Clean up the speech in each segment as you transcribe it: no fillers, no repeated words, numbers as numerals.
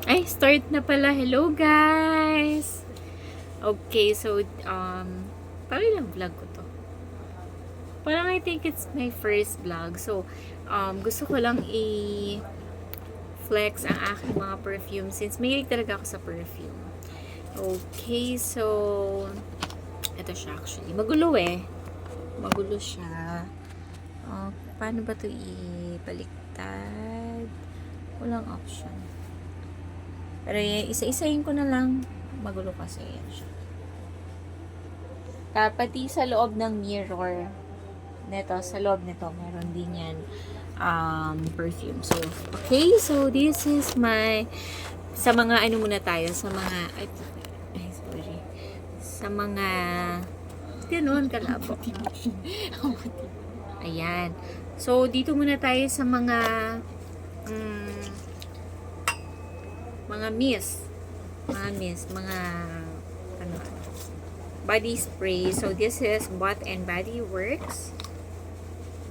Ay, start na pala. Hello, guys! Okay, so, paano ilang vlog ko to? Parang I think it's my first vlog. So, gusto ko lang i-flex ang aking mga perfume since mahilig talaga ako sa perfume. Okay, so, ito siya actually. Magulo eh. Magulo siya. Paano ba ito ibaliktad? Walang option. Pero isa-isahin ko na lang. Magulo kasi yan siya. Pati sa loob ng mirror nito, sa loob nito, meron din yan perfume. So, okay. So, this is my sa mga ano muna tayo, sa mga sorry. Sa mga ganun, kalabo. Ayan. So, dito muna tayo sa mga mist, mga ano, body spray. So, this is Bath and Body Works.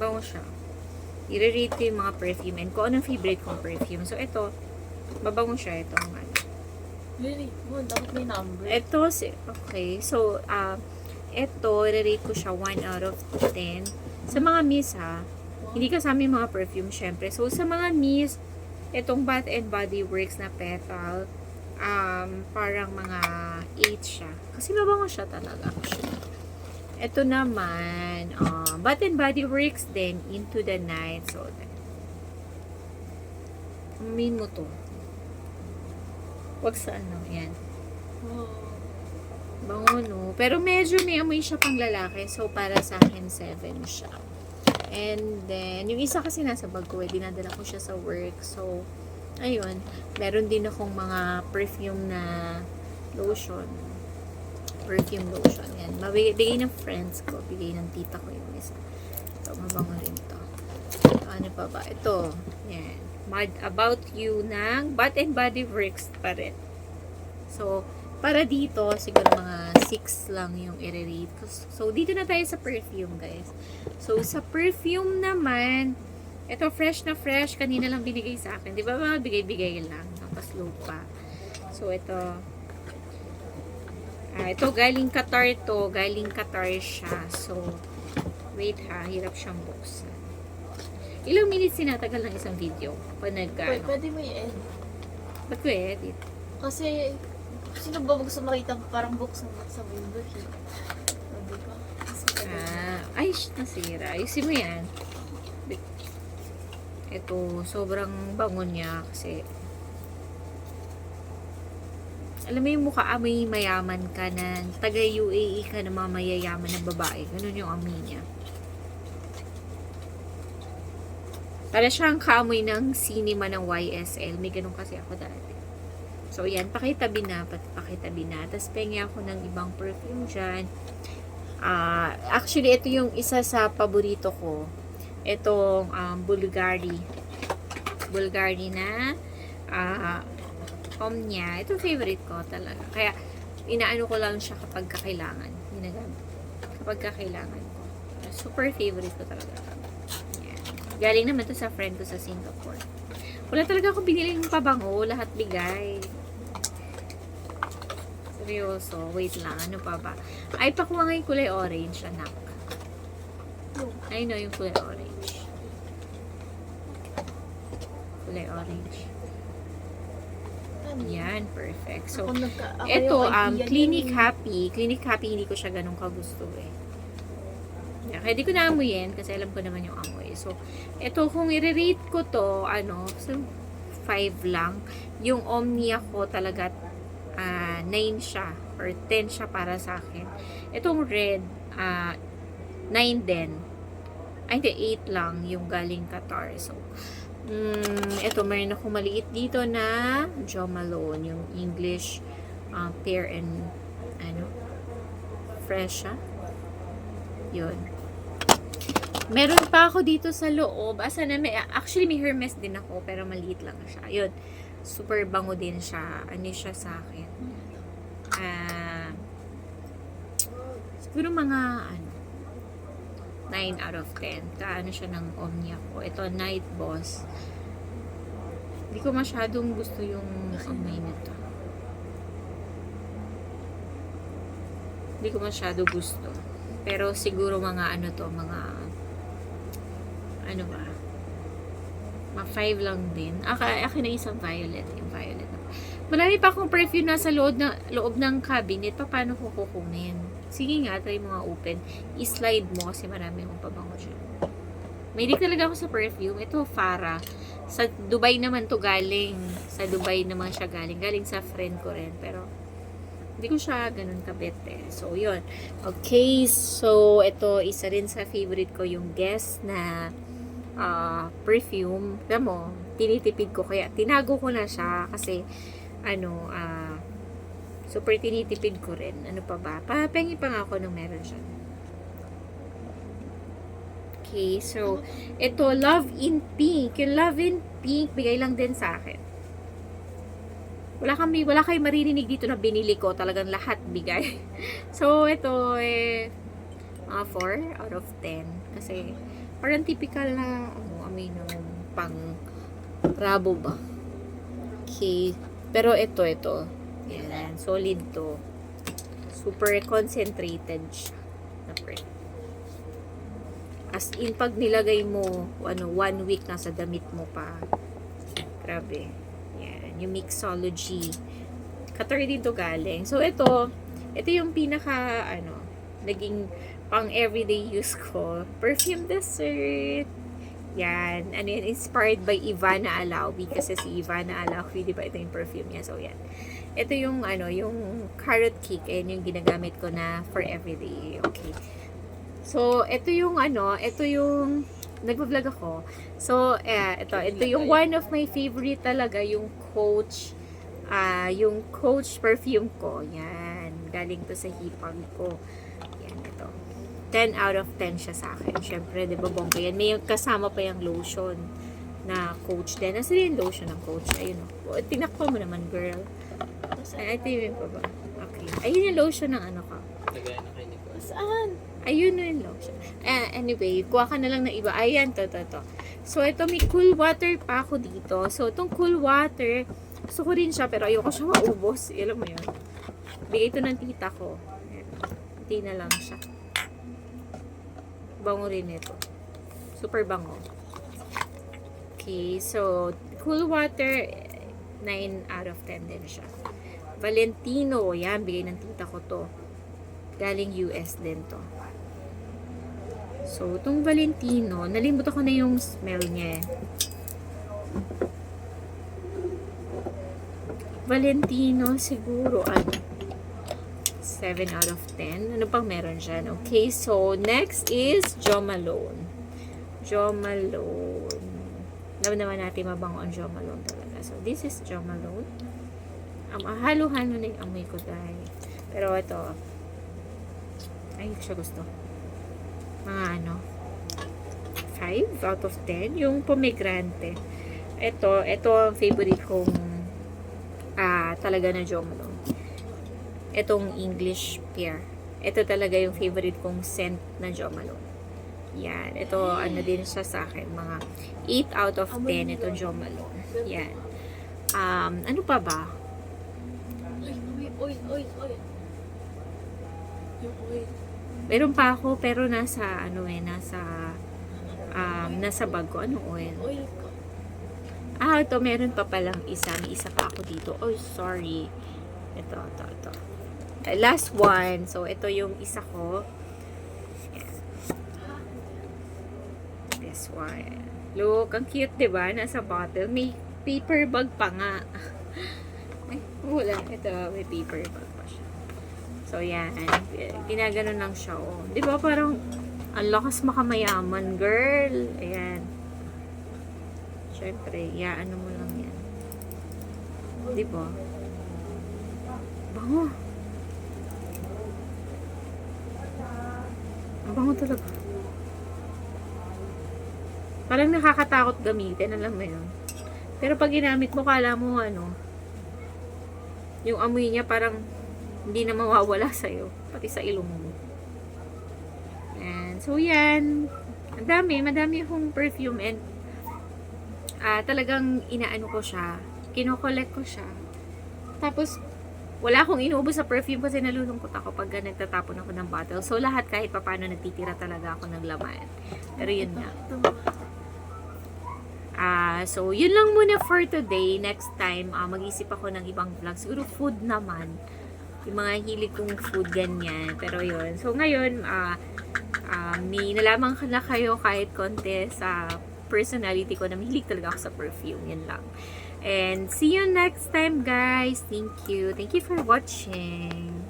Bango siya. I-rate ko yung mga perfume and kung anong favorite kong perfume. So, ito, mabango siya. Ito, ano. Really? Oh, dapat may number. Ito, okay. So, ito, i-rate ko siya 1 out of 10. Sa mga mist, ha. Hindi kasama yung mga perfume, syempre. So, sa mga mist, itong Bath and Body Works na petal, parang mga 8 siya. Kasi mabango siya talaga, actually. Ito naman, Bath and Body Works din, Into the Night. So, amin mo to. Wag sa ano, yan. Oh. Bango, no? Pero medyo may amoy siya pang lalaki. So, para sa akin, 7 siya. And then, yung isa kasi nasa bag ko, dinadala ko siya sa work. So, ayun. Meron din akong mga perfume na lotion. Perfume lotion. Yan. Bigay ng friends ko. Bigay ng tita ko yung isa. Ito, mabango rin to. Ano pa ba? Ito. Yan. Mad About You ng Bath and Body Works pa rin. So, para dito, siguro mga 6 lang yung i-rate ko. So, dito na tayo sa perfume, guys. So, sa perfume naman, ito fresh na fresh. Kanina lang binigay sa akin. Di ba mga bigay-bigay lang. Napaslow pa. So, ito. Ito, galing Qatar to. Galing Qatar siya. So, wait ha. Hirap siyang buksan. Ilang minutes sinatagal ng isang video? Pag Pwede mo i-edit. Ba't ko i-edit? Kasi, sino ba gusto makita parang buksan sa window eh? Di ba? Ay, nasira. Ayusin mo yan. Ito, sobrang bango niya kasi alam mo yung mukha, amoy mayaman ka na taga UAE ka na mamayayaman na babae. Ganun yung amoy niya. Para siyang kaamoy ng cinema ng YSL. May ganun kasi ako dati. So, yan. Pakitabi na. Pakitabi na. Tapos, pengi ako ng ibang perfume dyan. Actually, ito yung isa sa paborito ko. Itong Bulgari. Bulgari na Omnia. Ito favorite ko talaga. Kaya, inaano ko lang siya kapag kakailangan. Ginagamit. Kapag kakailangan ko. Super favorite ko talaga. Galing naman to sa friend ko sa Singapore. Wala talaga ako biniling pabango. Lahat bigay. Seryoso. Wait lang. Ano pa ba? Ay, pakuha nga yung kulay orange, anak. I know yung kulay orange. Kulay orange. Yan. Perfect. So, ito, Clinic Happy. Clinic Happy, hindi ko siya ganun kagusto eh. Kaya di ko naamoyin kasi alam ko naman yung amoy. So, ito kung i-rate ko to, so 5 lang. Yung Omnia ko talaga 9 siya or 10 siya para sa akin. Itong red, 9 din. Ay, hindi, 8 lang yung galing Qatar. So, ito, meron ako maliit dito na Jo Malone, yung English pear and fresh siya. Yun. Meron pa ako dito sa loob. Actually, may Hermes din ako, pero maliit lang siya. Yun. Super bango din siya. Ano siya sa akin? Siguro mga, 9 out of 10. Kaano siya ng Omnia ko. Ito, Night Boss. Hindi ko masyadong gusto yung amoy nito. Hindi ko masyado gusto. Pero siguro mga ano to, mga ano ba? Mga 5 lang din. Akin na isang violet. Yung violet na. Marami pa akong perfume na sa loob ng cabinet. Paano ko kukunin? Sige nga, try mo nga open. I-slide mo kasi marami akong pabango dyan. Mahilig talaga ako sa perfume. Ito, Farah. Sa Dubai naman to galing. Sa Dubai naman siya galing. Galing sa friend ko rin. Pero, hindi ko siya ganun kabit eh. So, yun. Okay, so, ito, isa rin sa favorite ko yung Guess na perfume. Alam mo, tinitipid ko. Kaya, tinago ko na siya. Kasi, super tinitipid ko rin. Ano pa ba? Papengi pa nga ako nung meron siya. Okay, so, ito, Love in Pink. Yung Love in Pink, bigay lang din sa akin. Wala kayo maririnig dito na binili ko. Talagang lahat bigay. So, ito, 4 out of 10. Kasi, parang typical na, amoy ng pang rabo ba? Okay. Pero ito. Yan, solid to. Super concentrated siya. Na print. As in, pag nilagay mo, 1 week nasa damit mo pa. Grabe. Yan, yung Mixology. Qatar din to galing. So, ito yung pinaka, naging pang everyday use ko. Perfume dessert. Yan. Ano yan? Inspired by Ivana Alawi. Kasi si Ivana Alawi, di ba? Ito yung perfume niya. So, yan. Ito yung, yung carrot cake. Ayan yung ginagamit ko na for everyday. Okay. So, ito yung, nagpa-vlog ako. So, ito yung one of my favorite talaga, yung Coach perfume ko. Yan. Galing to sa hipag ko. Yan, ito. 10 out of 10 siya sa akin. Siyempre, di ba, bongga yan. May kasama pa yung lotion na Coach din. Nasa yung lotion ng Coach? Ayun, o. Tinakpa mo naman, girl. Ay, ito yun pa ba? Okay. Ayun yung lotion ng ko. Lagay na kay Nicole. Saan? Ayun na yung lotion. Anyway, kuha ka na lang na iba. Ayan, to. So, ito, may cool water pa ako dito. So, itong cool water, gusto ko rin siya, pero ayoko siya maubos. Alam mo yun. Bigay ito ng tita ko. Ayan. Hindi na lang siya. Bango rin ito. Super bango. Okay, so, cool water, 9 out of 10 din siya. Valentino, yan, bigay ng tita ko to. Galing US din to. So, itong Valentino, nalimutan ko na yung smell niya. Valentino, siguro, 7 out of 10. Ano pang meron dyan? Okay, so, next is Jo Malone. Jo Malone. Alam naman natin mabango ang Jo Malone talaga. So, this is Jo Malone. Halo-halo na yung amoy ko dahil. Pero ito, ay, hindi siya gusto. Mga 5 out of 10. Yung pomegranate. Ito ang favorite kong talaga na Jo Malone. Itong English pear. Ito talaga yung favorite kong scent na Jo Malone. Yan. Ito, din siya sa akin. Mga 8 out of 10. Ito Jo Malone. Yan. Ano pa ba? Oil. Yung oil. Meron pa ako, pero nasa, nasa bag ko. Anong oil? Oil ko. Ito, meron pa palang isa. May isa pa ako dito. Oh, sorry. Ito. Last one. So, ito yung isa ko. Yan. This one. Look, ang cute, diba? Nasa bottle. May paper bag pa nga. Ay, wala. Ito, may paper bag pa siya. So, yan. Ginaganon lang siya. Oh. Diba, parang ang lakas makamayaman, girl. Ayan. Siyempre, ano mo lang yan. Diba? Bango. Ang bango talaga. Parang nakakatakot gamitin, alam mo yun. Pero pag ginamit mo, kala mo yung amoy niya parang hindi na mawawala sa'yo. Pati sa ilong mo. And, so yan. Madami akong perfume and talagang inaano ko siya. Kinokollect ko siya. Tapos, wala akong inuubos sa perfume kasi nalulungkot ako pag nagtatapon ako ng bottle. So, lahat kahit papano nagtitira talaga ako ng laman. Pero yun nga. So, yun lang muna for today. Next time, mag-isip ako ng ibang vlog. Siguro food naman. Yung mga hilig kong food, ganyan. Pero yun. So, ngayon, may nalaman na kayo kahit konti sa personality ko na mahilig talaga ako sa perfume. Yan lang. And see you next time, guys. Thank you. Thank you for watching.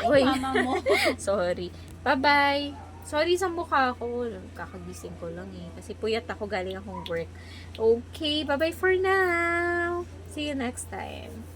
Ay, Mama mo. sorry. Bye-bye. Sorry sa mukha ko. Kakagising ko lang eh. Kasi puyat ako, galing akong work. Okay, bye-bye for now. See you next time.